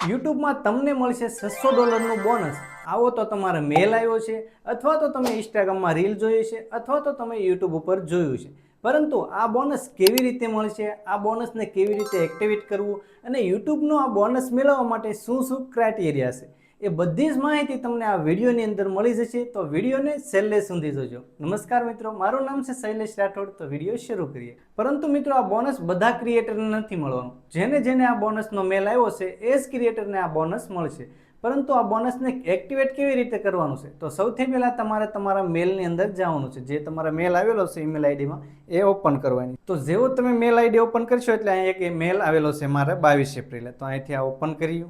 યુટ્યુબમાં તમને મળશે $600નું બોનસ. આવો તો તમારે મેલ આવ્યો છે, અથવા તો તમે ઇન્સ્ટાગ્રામમાં રીલ જોઈ છે, અથવા તો તમે યુટ્યુબ ઉપર જોયું છે. પરંતુ આ બોનસ કેવી રીતે મળશે, આ બોનસને કેવી રીતે એક્ટિવેટ કરવું અને યુટ્યુબનો આ બોનસ મેળવવા માટે શું શું ક્રાઇટેરિયા છે, એ બધી જ માહિતી તમને આ વિડીયોની અંદર મળી જશે. તો વિડીયોને છેલ્લે સુધી જોજો. નમસ્કાર મિત્રો, મારું નામ છે શૈલેષ રાઠોડ. તો વિડીયો શરૂ કરીએ. પરંતુ મિત્રો, આ બોનસ બધા ક્રિએટરને નથી મળવાનું. જેને જેને આ બોનસનો મેલ આવ્યો છે એ જ ક્રિએટરને આ બોનસ મળશે. પરંતુ આ બોનસને એક્ટિવેટ કેવી રીતે કરવાનું છે, તો સૌથી પહેલાં તમારે તમારા મેલની અંદર જવાનું છે. જે તમારા મેલ આવેલો છે ઈમેલ આઈડીમાં, એ ઓપન કરવાની. તો જેવો તમે મેલ આઈડી ઓપન કરશો એટલે અહીંયા એક મેલ આવેલો છે મારે 22 એપ્રિલે. તો અહીંથી આ ઓપન કર્યું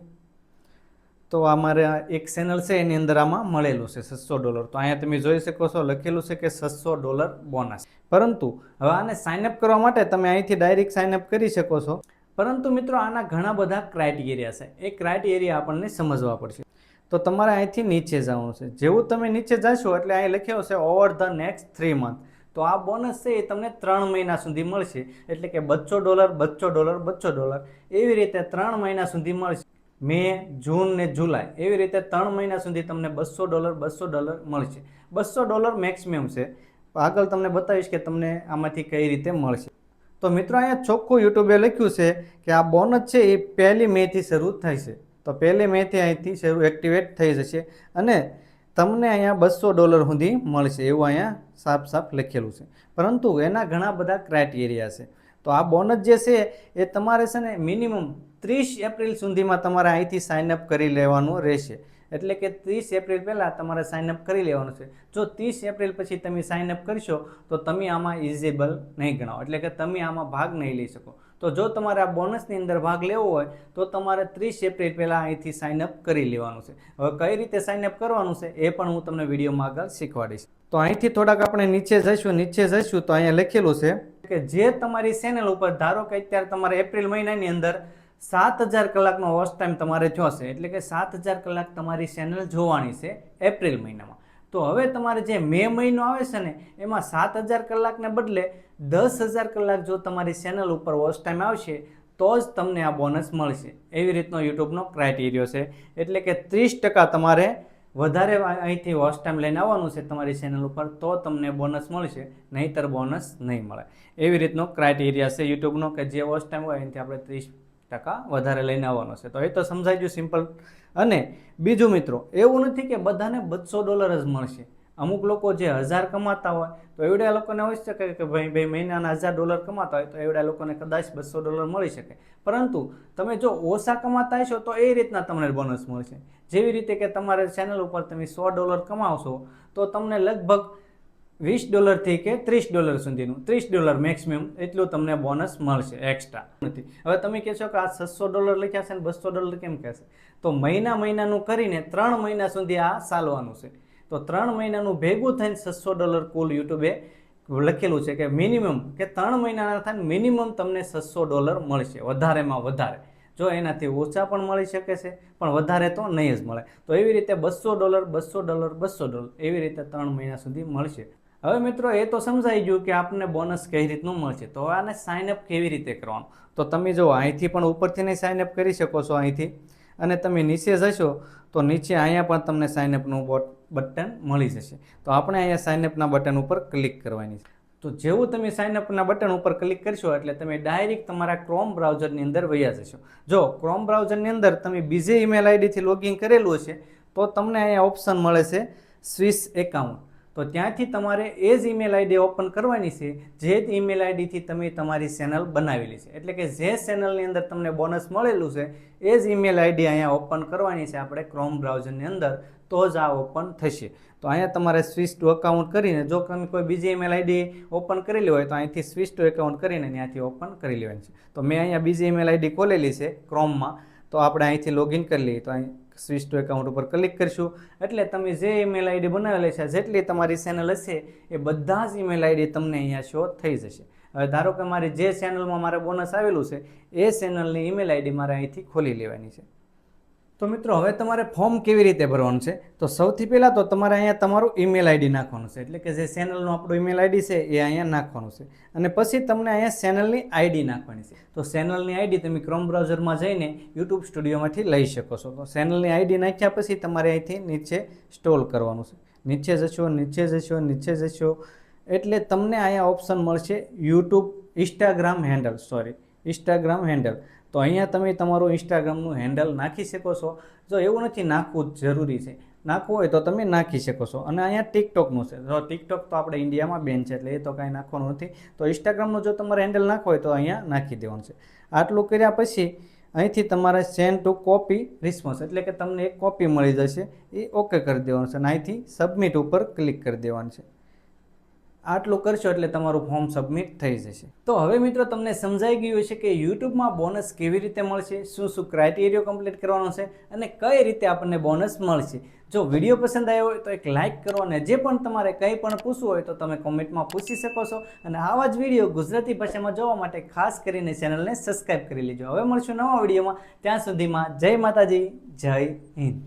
તો આ મારે એક ચેનલ છે એની અંદર આમાં મળેલું છે $600. તો અહીંયા તમે જોઈ શકો છો લખેલું છે કે $600 બોનસ. પરંતુ હવે આને સાઇનઅપ કરવા માટે તમે અહીંથી ડાયરેક્ટ સાઇનઅપ કરી શકો છો. પરંતુ મિત્રો, આના ઘણા બધા ક્રાઇટેરિયા છે. એ ક્રાઇટેરિયા આપણને સમજવા પડશે. તો તમારે અહીંથી નીચે જવાનું છે. જેવું તમે નીચે જશો એટલે અહીં લખ્યું છે ઓવર ધ નેક્સ્ટ 3 મંથ. તો આ બોનસ છે એ તમને 3 મહિના સુધી મળશે. એટલે કે $200, $200, $200 એવી રીતે 3 મહિના સુધી મળશે. મે, જૂન ને જુલાઈ એવી રીતે 3 મહિના સુધી તમને $200 $200 મળશે. $200 મેક્સિમમ છે. આગળ તમને બતાવીશ કે તમને આમાંથી કઈ રીતે મળશે. તો મિત્રો, અહીંયા ચોખ્ખું યુટ્યુબે લખ્યું છે કે આ બોનસ છે એ 1 મેથી શરૂ થાય છે. તો 1 મેથી અહીંથી શરૂ એક્ટિવેટ થઈ જશે અને તમને અહીંયા $200 સુધી મળશે એવું અહીંયા સાફ સાફ લખેલું છે. પરંતુ એના ઘણા બધા ક્રાઇટેરિયા છે. તો આ બોનસ જે છે એ તમારે છે ને મિનિમમ 30 એપ્રિલ સુધીમાં તમારે અહીંથી સાઇનઅપ કરી લેવાનું રહેશે. એટલે કે 30 એપ્રિલ પહેલાં તમારે સાઇનઅપ કરી લેવાનું છે. જો 30 એપ્રિલ પછી તમે સાઇનઅપ કરશો તો તમે આમાં ઇલિજિબલ નહીં ગણાવો. એટલે કે તમે આમાં ભાગ નહીં લઈ શકો. તો જો તમારે આ બોનસની અંદર ભાગ લેવો હોય તો તમારે 30 એપ્રિલ પહેલાં અહીંથી સાઇનઅપ કરી લેવાનું છે. હવે કઈ રીતે સાઇનઅપ કરવાનું છે એ પણ હું તમને વિડીયોમાં આગળ શીખવાડીશ. તો અહીંથી થોડાક આપણે નીચે જઈશું તો અહીંયા લખેલું છે કે જે તમારી ચેનલ ઉપર, ધારો કે અત્યારે તમારે એપ્રિલ મહિનાની અંદર 7000 કલાકનો વોચ ટાઈમ તમારે જોશે. એટલે કે 7000 કલાક તમારી ચેનલ જોવાની છે એપ્રિલ મહિનામાં. તો હવે તમારે જે મે મહિનો આવે છે ને એમાં 7000 કલાકને બદલે 10000 કલાક જો તમારી ચેનલ ઉપર વોચ ટાઈમ આવશે તો જ તમને આ બોનસ મળશે. એવી રીતનો યુટ્યુબનો ક્રાઇટેરિયો છે. એટલે કે 30% તમારે વધારે અહીંથી વોચ ટાઈમ લઈને આવવાનું છે તમારી ચેનલ ઉપર, તો તમને બોનસ મળશે, નહીંતર બોનસ નહીં મળે. એવી રીતનો ક્રાઇટેરિયા છે યુટ્યુબનો કે જે વોચ ટાઈમ હોય એનાથી આપણે 30% વધારે લઈને આવવાનો છે. તો એ તો સમજાઈ ગયું, સિમ્પલ. અને બીજું મિત્રો, એવું નથી કે બધાને $200 જ મળશે. અમુક લોકો જે 1000 કમાતા હોય તો એવડા લોકોને હોઈ શકે કે ભાઈ મહિનાના $1000 કમાતા હોય તો એવડા લોકોને કદાચ $200 મળી શકે. પરંતુ તમે જો ઓછા કમાતા હશો તો એ રીતના તમને બોનસ મળશે. જેવી રીતે કે તમારે ચેનલ ઉપર તમે $100 કમાવશો તો તમને લગભગ $20 થી કે $30 સુધીનું, $30 મેક્સિમમ એટલું તમને બોનસ મળશે એક્સ્ટ્રા. નથી. હવે તમે કહેશો કે આ $600 લખ્યા છે ને $200 કેમ કહેશે? તો મહિનાનું કરીને 3 મહિના સુધી આ ચાલવાનું છે. તો 3 મહિનાનું ભેગું થઈને $600 કુલ યુટ્યુબે લખેલું છે કે મિનિમમ કે 3 મહિનાના થાય મિનિમમ તમને $600 મળશે, વધારેમાં વધારે. જો એનાથી ઓછા પણ મળી શકે છે, પણ વધારે તો નહીં જ મળે. તો એવી રીતે $200 $200 $200 એવી રીતે 3 મહિના સુધી મળશે. હવે મિત્રો, એ તો સમજાઈ ગયું કે આપણને બોનસ કઈ રીતનું મળશે. તો આને સાઇનઅપ કેવી રીતે કરવાનું? તો તમે જો અહીંથી પણ ઉપરથી નહીં સાઇનઅપ કરી શકો છો અહીંથી. અને તમે નીચે જશો તો નીચે અહીંયા પણ તમને સાઇનઅપનું બટન મળી જશે. તો આપણે અહીંયા સાઇનઅપના બટન ઉપર ક્લિક કરવાની છે. તો જેવું તમે સાઇનઅપના બટન ઉપર ક્લિક કરશો એટલે તમે ડાયરેક્ટ તમારા ક્રોમ બ્રાઉઝરની અંદર વયા જશો. જો ક્રોમ બ્રાઉઝરની અંદર તમે બીજે ઈમેલ આઈડીથી લોગિન કરેલું હશે તો તમને અહીંયા ઓપ્શન મળે છે સ્વિચ એકાઉન્ટ. તો ત્યાંથી તમારે એ જ ઈમેલ આઈડી ઓપન કરવાની છે જે જ ઈમેલ આઈડીથી તમે તમારી ચેનલ બનાવેલી છે. એટલે કે જે ચેનલની અંદર તમને બોનસ મળેલું છે એ જ ઈમેલ આઈડી અહીંયા ઓપન કરવાની છે આપણે ક્રોમ બ્રાઉઝરની અંદર, તો જ આ ઓપન થશે. તો અહીંયા તમારે સ્વિચ ટુ એકાઉન્ટ કરીને, જો તમે કોઈ બીજી ઈમેલ આઈડી ઓપન કરેલી હોય તો અહીંથી સ્વિચ ટુ એકાઉન્ટ કરીને ત્યાંથી ઓપન કરી લેવાની છે. તો મેં અહીંયા બીજી ઈમેલ આઈડી ખોલેલી છે ક્રોમમાં, તો આપણે અહીંથી લોગિન કરી લઈએ. તો અહીં સ્વિચ ટુ એકાઉન્ટ ઉપર ક્લિક કરીશું એટલે તમે જે ઈમેલ આઈડી બનાવેલી છે, જેટલી તમારી ચેનલ હશે એ બધા જ ઈમેલ આઈડી તમને અહીંયા શો થઈ જશે. હવે ધારો કે મારી જે ચેનલમાં મારે બોનસ આવેલું છે એ ચેનલની ઈમેલ આઈડી મારે અહીંથી ખોલી લેવાની છે. તો મિત્રો હવે તમારે ફોર્મ કેવી રીતે ભરવાનું છે, તો સૌથી પહેલાં તો તમારે અહીંયા તમારું ઈમેલ આઈડી નાખવાનું છે, એટલે કે જે ચેનલનું આપણું ઈમેલ આઈડી છે એ અહીંયા નાખવાનું છે. અને પછી તમને અહીંયા ચેનલની આઈડી નાખવાની છે. તો ચેનલની આઈડી તમે ક્રોમ બ્રાઉઝરમાં જઈને યુટ્યુબ સ્ટુડિયોમાંથી લઈ શકો છો. તો ચેનલની આઈડી નાખ્યા પછી તમારે અહીંથી નીચે સ્ક્રોલ કરવાનું છે. નીચે જશો, નીચે જશો, નીચે જશો એટલે તમને અહીંયા ઓપ્શન મળશે યુટ્યુબ ઇન્સ્ટાગ્રામ હેન્ડલ. તો અહીંયા તમે તમારું ઇન્સ્ટાગ્રામનું હેન્ડલ નાખી શકો છો. જો એવું નથી નાખવું જ જરૂરી છે, નાખવું હોય તો તમે નાખી શકો છો. અને અહીંયા ટિકટોકનું છે, જો ટિકટોક તો આપણે ઇન્ડિયામાં બેન છે એટલે એ તો કાંઈ નાખવાનું નથી. તો ઇન્સ્ટાગ્રામનું જો તમારે હેન્ડલ નાખવું હોય તો અહીંયા નાખી દેવાનું છે. આટલું કર્યા પછી અહીંથી તમારે સેન્ડ ટુ કોપી રિસ્પોન્સ એટલે કે તમને એક કોપી મળી જશે, એ ઓકે કરી દેવાનું છે અને અહીંથી સબમિટ ઉપર ક્લિક કરી દેવાનું છે. આટલું કરશો એટલે તમારું ફોર્મ સબમિટ થઈ જશે. તો હવે મિત્રો તમને સમજાઈ ગયું છે કે યુટ્યુબમાં બોનસ કેવી રીતે મળશે, શું શું ક્રાઇટેરિયા કમ્પ્લીટ કરવાનો છે અને કઈ રીતે આપણને બોનસ મળશે. જો વિડીયો પસંદ આવ્યો હોય તો એક લાઇક કરો અને જે પણ તમારે કંઈ પણ પૂછવું હોય તો તમે કોમેન્ટમાં પૂછી શકો છો. અને આવા જ વિડીયો ગુજરાતી ભાષામાં જોવા માટે ખાસ કરીને ચેનલને સબસ્ક્રાઈબ કરી લેજો. હવે મળશું નવા વિડીયોમાં, ત્યાં સુધીમાં જય માતાજી, જય હિન્દ.